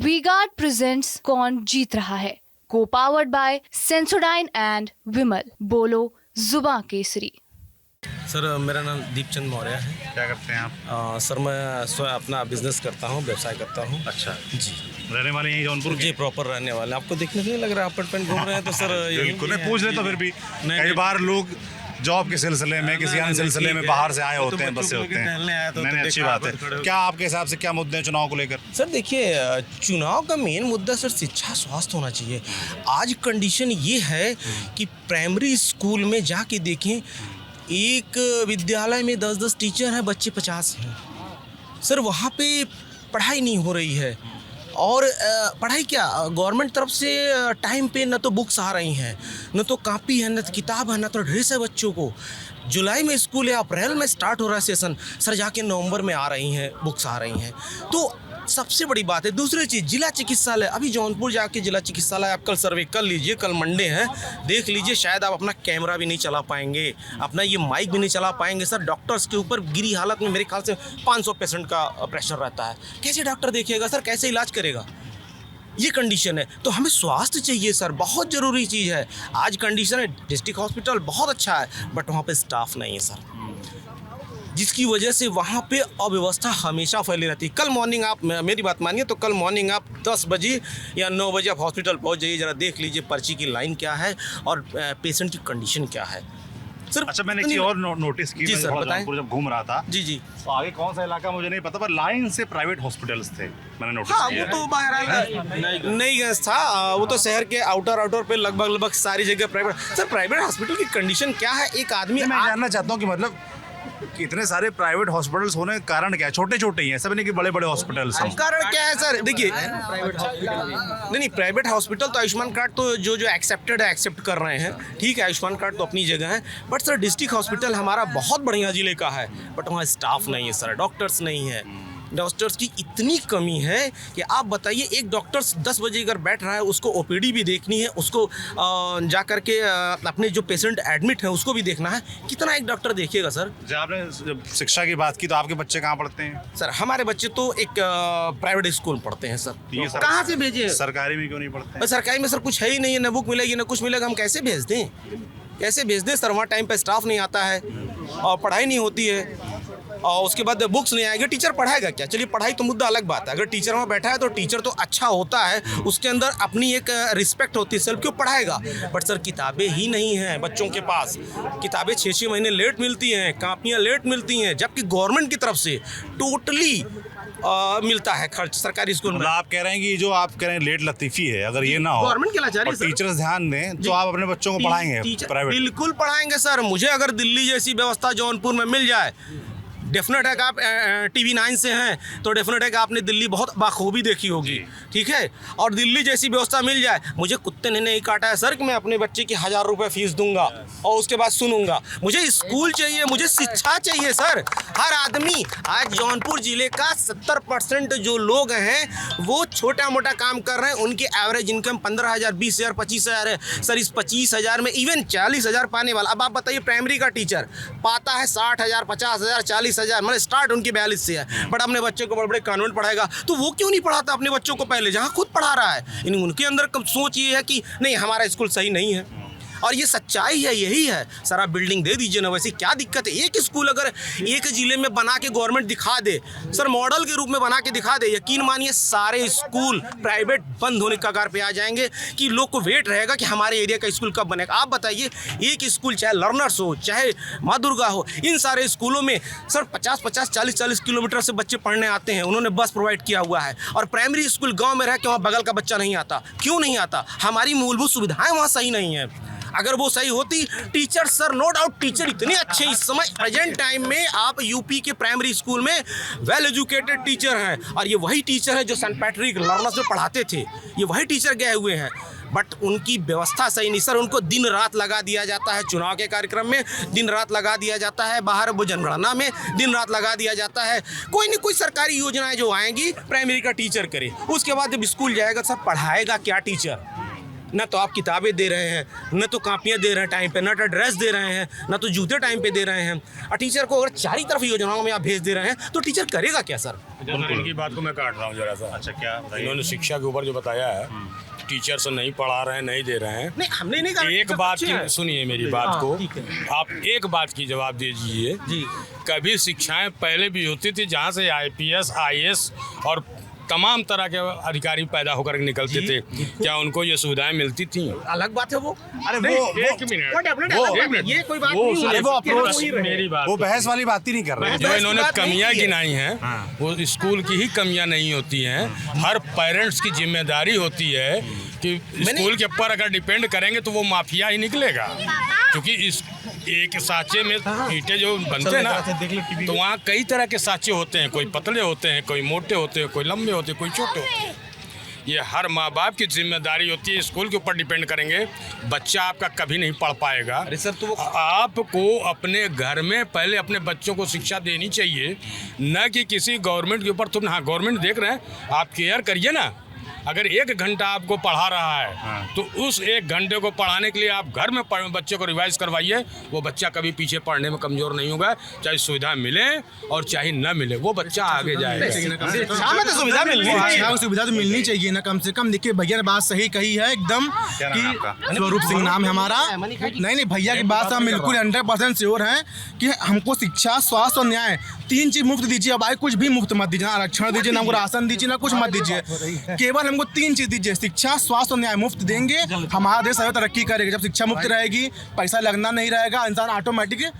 V-Guard presents कौन जीत रहा है, को पावर्ड बाय सेंसोडाइन एंड विमल। बोलो जुबां केसरी। सर मेरा नाम दीपचंद मौर्य है। क्या करते हैं आप? सर मैं स्वयं अपना बिजनेस करता हूँ, व्यवसाय करता हूँ। अच्छा जी। रहने वाले यहीं जौनपुर जी प्रॉपर रहने वाले। आपको देखने से नहीं लग रहा अपार्टमेंट घूम रहे हैं तो सर बिल्कुल नहीं, पूछ ले तो फिर भी नहीं, कई बार लोग जॉब के सिलसिले में किसी अन्य सिलसिले में बाहर से आए होते हैं, बसे होते हैं। नहीं अच्छी बात है। क्या आपके हिसाब से क्या मुद्दे हैं चुनाव को लेकर? सर देखिए, चुनाव का मेन मुद्दा सर शिक्षा स्वास्थ्य होना चाहिए। आज कंडीशन ये है कि प्राइमरी स्कूल में जाके देखें, एक विद्यालय में 10-10 टीचर हैं, बच्चे 50 हैं। सर वहाँ पे पढ़ाई नहीं हो रही है। और पढ़ाई क्या, गवर्नमेंट तरफ से टाइम पे न तो बुक्स आ रही हैं, न तो कापी है, न तो किताब है, न तो ड्रेस है बच्चों को। जुलाई में स्कूल है, अप्रैल में स्टार्ट हो रहा है सेशन, सर जाके नवंबर में आ रही हैं बुक्स आ रही हैं। तो सबसे बड़ी बात है। दूसरी चीज़, जिला चिकित्सालय, अभी जौनपुर जाके जिला चिकित्सालय आप कल सर्वे कर लीजिए, कल मंडे है, देख लीजिए, शायद आप अपना कैमरा भी नहीं चला पाएंगे, अपना ये माइक भी नहीं चला पाएंगे। सर डॉक्टर्स के ऊपर गिरी हालत में मेरे ख्याल से 500 पेशेंट का प्रेशर रहता है। कैसे डॉक्टर देखेगा सर, कैसे इलाज करेगा? ये कंडीशन है। तो हमें स्वास्थ्य चाहिए सर, बहुत ज़रूरी चीज़ है। आज कंडीशन है, डिस्ट्रिक्ट हॉस्पिटल बहुत अच्छा है बट वहाँ पे स्टाफ नहीं है सर, जिसकी वजह से वहाँ पे अव्यवस्था हमेशा फैली रहती है। कल मॉर्निंग आप मेरी बात मानिए तो कल मॉर्निंग आप 10 बजे या 9 बजे आप हॉस्पिटल पहुँच जाइए, ज़रा देख लीजिए पर्ची की लाइन क्या है और पेशेंट की कंडीशन क्या है सर। अच्छा, मैंने एक चीज़ और नोटिस की। जी सर बताएं। जब घूम रहा था जी तो आगे कौन सा इलाका मुझे नहीं पता, पर लाइन से प्राइवेट हॉस्पिटल्स थे, मैंने नोटिस हाँ, किया। वो तो बाहर नहीं गया था, वो तो शहर के आउटर पे लगभग सारी जगह प्राइवेट। सर प्राइवेट हॉस्पिटल की कंडीशन क्या है? एक आदमी, मैं जानना चाहता हूँ कि मतलब कितने सारे प्राइवेट हॉस्पिटल्स होने का कारण क्या है? छोटे छोटे ही हैं, सब नहीं कि बड़े बड़े हॉस्पिटल्स हैं। कारण क्या है सर? देखिए, नहीं प्राइवेट हॉस्पिटल तो आयुष्मान कार्ड तो जो एक्सेप्टेड है, एक्सेप्ट कर रहे हैं, ठीक है, आयुष्मान कार्ड तो अपनी जगह है। बट सर डिस्ट्रिक्ट हॉस्पिटल हमारा बहुत बढ़िया जिले का है, बट वहाँ स्टाफ नहीं है सर, डॉक्टर्स नहीं है। डॉक्टर्स की इतनी कमी है कि आप बताइए, एक डॉक्टर 10 बजे अगर बैठ रहा है, उसको ओपीडी भी देखनी है, उसको जा कर के अपने जो पेशेंट एडमिट है उसको भी देखना है, कितना एक डॉक्टर देखिएगा सर? जब आपने जब शिक्षा की बात की तो आपके बच्चे कहाँ पढ़ते हैं? सर हमारे बच्चे तो एक प्राइवेट स्कूल पढ़ते हैं सर। ये सर कहाँ से भेजे? सरकारी में क्यों नहीं पढ़ते हैं? सरकारी में सर कुछ है ही नहीं है, न बुक मिलेगी न कुछ मिलेगा, हम कैसे भेज दें? कैसे भेज दें सर? वहाँ टाइम पे स्टाफ नहीं आता है और पढ़ाई नहीं होती है, और उसके बाद बुक्स नहीं आएगी, टीचर पढ़ाएगा क्या? चलिए पढ़ाई तो मुद्दा अलग बात है, अगर टीचर वहाँ बैठा है तो टीचर तो अच्छा होता है, उसके अंदर अपनी एक रिस्पेक्ट होती है, सेल्फ क्यों पढ़ाएगा? बट सर किताबें ही नहीं हैं बच्चों के पास, किताबें 6-6 महीने लेट मिलती हैं, कापियाँ लेट मिलती हैं, जबकि गवर्नमेंट की तरफ से टोटली मिलता है खर्च सरकारी स्कूल में। आप कह रहे हैं कि जो आप कह रहे हैं लेट लतीफ़ी है, अगर ये ना हो, गवर्नमेंट के लाचारी और टीचर्स ध्यान दें तो आप अपने बच्चों को पढ़ाएंगे प्राइवेट? बिल्कुल पढ़ाएंगे सर। मुझे अगर दिल्ली जैसी व्यवस्था जौनपुर में मिल जाए, डेफिनेट है कि आप TV 9 से हैं तो डेफिनेट है कि आपने दिल्ली बहुत बाखूबी देखी होगी, ठीक है, और दिल्ली जैसी व्यवस्था मिल जाए, मुझे कुत्ते ने नहीं काटा है सर कि मैं अपने बच्चे की 1000 रुपये फीस दूंगा और उसके बाद सुनूंगा। मुझे स्कूल चाहिए, मुझे शिक्षा चाहिए सर। हर आदमी, आज जौनपुर जिले का 70% जो लोग हैं वो छोटा मोटा काम कर रहे हैं, उनकी एवरेज इनकम 15,000, 20,000, 25,000 है सर। इस 25,000 में इवन 40,000 पाने वाला, अब आप बताइए प्राइमरी का टीचर पाता है 60,000, 50,000, 40,000, मतलब स्टार्ट उनकी 42 से है, बट अपने बच्चे को बड़े बड़े कॉन्वेंट पढ़ाएगा, तो वो क्यों नहीं पढ़ाता अपने बच्चों को पहले जहाँ खुद पढ़ा रहा है? उनके अंदर सोच ये है कि नहीं हमारा स्कूल सही नहीं है, और ये सच्चाई है, यही है सर। आप बिल्डिंग दे दीजिए ना, वैसे क्या दिक्कत है? एक स्कूल अगर एक जिले में बना के गवर्नमेंट दिखा दे सर, मॉडल के रूप में बना के दिखा दे, यकीन मानिए सारे स्कूल प्राइवेट बंद होने के कगार पे आ जाएंगे कि लोग को वेट रहेगा कि हमारे एरिया का स्कूल कब बनेगा। आप बताइए, एक स्कूल चाहे लर्नर्स हो, चाहे माँ दुर्गा हो, इन सारे स्कूलों में सर 50-50, 40-40 किलोमीटर से बच्चे पढ़ने आते हैं, उन्होंने बस प्रोवाइड किया हुआ है, और प्राइमरी स्कूल गाँव में रह के वहाँ बगल का बच्चा नहीं आता। क्यों नहीं आता? हमारी मूलभूत सुविधाएँ वहाँ सही नहीं है। अगर वो सही होती, teacher sir no doubt teacher इतने अच्छे इस समय प्रेजेंट टाइम में आप यूपी के प्राइमरी स्कूल में वेल एजुकेटेड टीचर हैं, और ये वही टीचर है जो सेंट पैट्रिक लर्नर्स में पढ़ाते थे, ये वही टीचर गए हुए हैं, बट उनकी व्यवस्था सही नहीं सर। उनको दिन रात लगा दिया जाता है, चुनाव के कार्यक्रम में दिन रात लगा दिया जाता है, बाहर वो जनगणना में दिन रात लगा दिया जाता है। कोई न कोई सरकारी योजनाएं जो आएंगी प्राइमरी का टीचर करे, उसके बाद जब स्कूल जाएगा सर पढ़ाएगा क्या टीचर? ना तो आप किताबें दे रहे हैं, न तो कापियाँ दे रहे हैं टाइम पे, न तो ड्रेस दे रहे हैं, न तो जूते टाइम पे दे रहे हैं। और टीचर को अगर चारों तरफ योजनाओं में आप भेज दे रहे हैं तो टीचर करेगा क्या सर? इनकी बात को मैं काट रहा हूँ जरा सा। अच्छा, क्या बताइए? इन्होंने शिक्षा के ऊपर जो बताया है, टीचर से नहीं पढ़ा रहे हैं, नहीं दे रहे हैं। नहीं, हमने नहीं कहा। एक बात की सुनिए मेरी बात को, ठीक है। आप एक बात की जवाब दीजिए जी। कभी शिक्षाएं पहले भी होती थी जहाँ से आईपीएस, आईएएस और तमाम तरह के अधिकारी पैदा होकर निकलते थे, क्या उनको ये सुविधाएं मिलती थी? अलग बात है वो। अरे नहीं, वो एक मिनट, एक मिनट, ये कोई बात वो नहीं सुनिए, है। वो अप्रोच मेरी बात वो बहस वाली बात ही नहीं कर रहे। जो बहस इन्होंने की बात नहीं कमियां की है। गिनाई हैं वो स्कूल की ही कमियां नहीं होती हैं। हर पेरेंट्स की जिम्मेदारी होती है कि स्कूल के ऊपर अगर डिपेंड करेंगे तो वो माफिया ही निकलेगा, क्योंकि इस एक साँचे में ईंटें जो बनते हैं ना, तो वहाँ कई तरह के साँचे होते हैं, कोई पतले होते हैं, कोई मोटे होते हैं, कोई लंबे होते हैं, कोई छोटे होते हैं। ये हर माँ बाप की जिम्मेदारी होती है। स्कूल के ऊपर डिपेंड करेंगे, बच्चा आपका कभी नहीं पढ़ पाएगा। अरे सर, तो वो आपको अपने घर में पहले अपने बच्चों को शिक्षा देनी चाहिए, न कि किसी गवर्नमेंट के ऊपर। तुम हाँ गवर्नमेंट देख रहे हैं, आप केयर करिए ना। अगर 1 घंटा आपको पढ़ा रहा है तो उस 1 घंटे को पढ़ाने के लिए आप घर में बच्चे को रिवाइज करवाइए। वो बच्चा कभी पीछे पढ़ने में कमज़ोर नहीं होगा, चाहे सुविधा मिले और चाहे न मिले, वो बच्चा आगे जाएगा। तो सुविधा मिलनी चाहिए। शिक्षा की सुविधा तो मिलनी चाहिए ना, कम से कम। देखिए भैया ने बात सही कही है एकदम क्या नाम है कि आपका? स्वरूप सिंह नाम है हमारा। नहीं भैया की बात से हम बिल्कुल 100% श्योर हैं कि हमको शिक्षा, स्वास्थ्य और न्याय 3 चीज मुफ्त दीजिए। अब भाई कुछ भी मुफ्त मत दीजिए, ना आरक्षण दीजिए, ना हमको राशन दीजिए, ना कुछ मत दीजिए। केवल हमको 3 चीज दीजिए, शिक्षा, स्वास्थ्य और न्याय। मुफ्त देंगे, हमारा देश तरक्की करेगा। जब शिक्षा मुफ्त रहेगी, पैसा लगना नहीं रहेगा, इंसान ऑटोमेटिक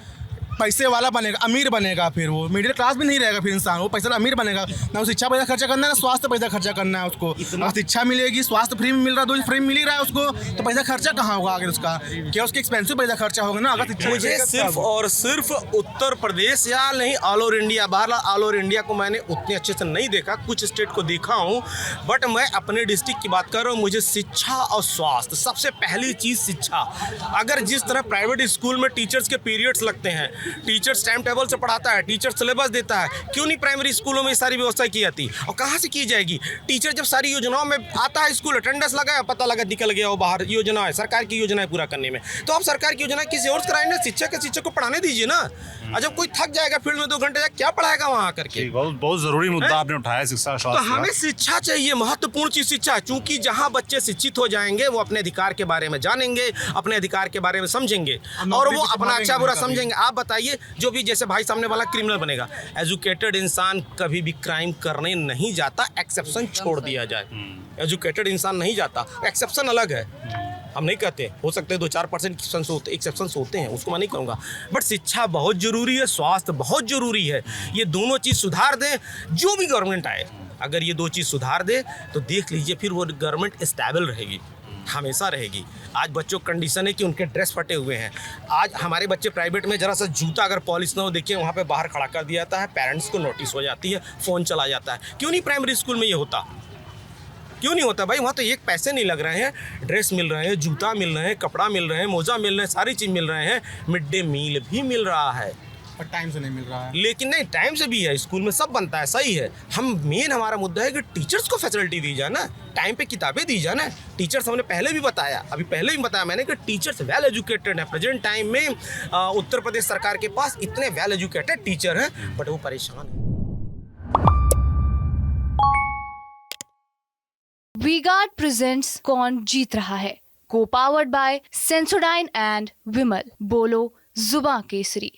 पैसे वाला बनेगा, अमीर बनेगा। फिर वो मिडिल क्लास भी नहीं रहेगा, फिर इंसान वो पैसा अमीर बनेगा। ना वो शिक्षा पैसा खर्चा करना है, ना स्वास्थ्य पैसा खर्चा करना है उसको। अगर शिक्षा मिलेगी, स्वास्थ्य फ्री में मिल रहा है, 2 फ्री में मिल ही रहा है उसको, तो पैसा खर्चा कहाँ होगा आगे उसका? क्या उसके एक्सपेंसिव पैसा खर्चा होगा ना अगर शिक्षा मुझे मिलेगा सिर्फ तब। और सिर्फ उत्तर प्रदेश या नहीं ऑल ओवर इंडिया, बाहर ऑल ओवर इंडिया को मैंने उतने अच्छे से नहीं देखा, कुछ स्टेट को देखा हूँ, बट मैं अपने डिस्ट्रिक्ट की बात कर रहा हूँ। मुझे शिक्षा और स्वास्थ्य, सबसे पहली चीज़ शिक्षा। अगर जिस तरह प्राइवेट स्कूल में टीचर्स के पीरियड्स लगते हैं, टीचर्स टाइम टेबल से पढ़ाता है, टीचर सिलेबस देता है, क्यों नहीं प्राइमरी स्कूलों में सारी व्यवस्था की जाती? और कहाँ से की जाएगी? टीचर जब सारी योजनाओं में आता है, स्कूल अटेंडेंस लगाया, पता लगा निकल गया वो बाहर। योजना है सरकार की, योजना है पूरा करने में, तो आप सरकार की योजना किसी और से कराएंगे? शिक्षक को पढ़ाने दीजिए ना। और जब कोई थक जाएगा फील्ड में 2 घंटे जाकर, क्या पढ़ाएगा वहाँ करके? बहुत बहुत जरूरी मुद्दा आपने उठाया, शिक्षा तो स्वास्थ्य हमें का। शिक्षा चाहिए, महत्वपूर्ण चीज शिक्षा। क्योंकि जहाँ बच्चे शिक्षित हो जाएंगे, वो अपने अधिकार के बारे में जानेंगे, अपने अधिकार के बारे में समझेंगे, और वो अपना अच्छा बुरा समझेंगे। आप बताइए, जो भी जैसे भाई सामने वाला क्रिमिनल बनेगा, एजुकेटेड इंसान कभी भी क्राइम करने नहीं जाता, एक्सेप्शन छोड़ दिया जाए। एजुकेटेड इंसान नहीं जाता, एक्सेप्शन अलग है, हम नहीं कहते, हो सकते हैं 2-4% एक्सेप्शंस होते हैं, उसको मैं नहीं कहूँगा। बट शिक्षा बहुत ज़रूरी है, स्वास्थ्य बहुत ज़रूरी है। ये दोनों चीज़ सुधार दें, जो भी गवर्नमेंट आए, अगर ये 2 चीज़ सुधार दे तो देख लीजिए फिर वो गवर्नमेंट स्टेबल रहेगी, हमेशा रहेगी। आज बच्चों की कंडीशन है कि उनके ड्रेस फटे हुए हैं। आज हमारे बच्चे प्राइवेट में जरा सा जूता अगर पॉलिश ना हो, देखिए वहाँ पे बाहर खड़ा कर दिया जाता है, पेरेंट्स को नोटिस हो जाती है, फ़ोन चला जाता है। क्यों नहीं प्राइमरी स्कूल में ये होता? क्यों नहीं होता भाई? वहाँ तो एक पैसे नहीं लग रहे हैं, ड्रेस मिल रहे हैं, जूता मिल रहे हैं, कपड़ा मिल रहे हैं, मोजा मिल रहे हैं, सारी चीज़ मिल रहे हैं, मिड डे मील भी मिल रहा है। पर टाइम से नहीं मिल रहा है। लेकिन नहीं, टाइम से भी है, स्कूल में सब बनता है, सही है। हम मेन हमारा मुद्दा है कि टीचर्स को फैसिलिटी दी जाए ना, टाइम पे किताबें दी जाए ना। टीचर्स हमने पहले भी बताया, अभी पहले भी बताया मैंने कि टीचर्स वेल एजुकेटेड है। प्रेजेंट टाइम में उत्तर प्रदेश सरकार के पास इतने वेल एजुकेटेड टीचर हैं, बट वो परेशान हैं। वी-गार्ड प्रेजेंट्स कौन जीत रहा है, को पावर्ड बाय सेंसोडाइन एंड विमल। बोलो जुबां केसरी।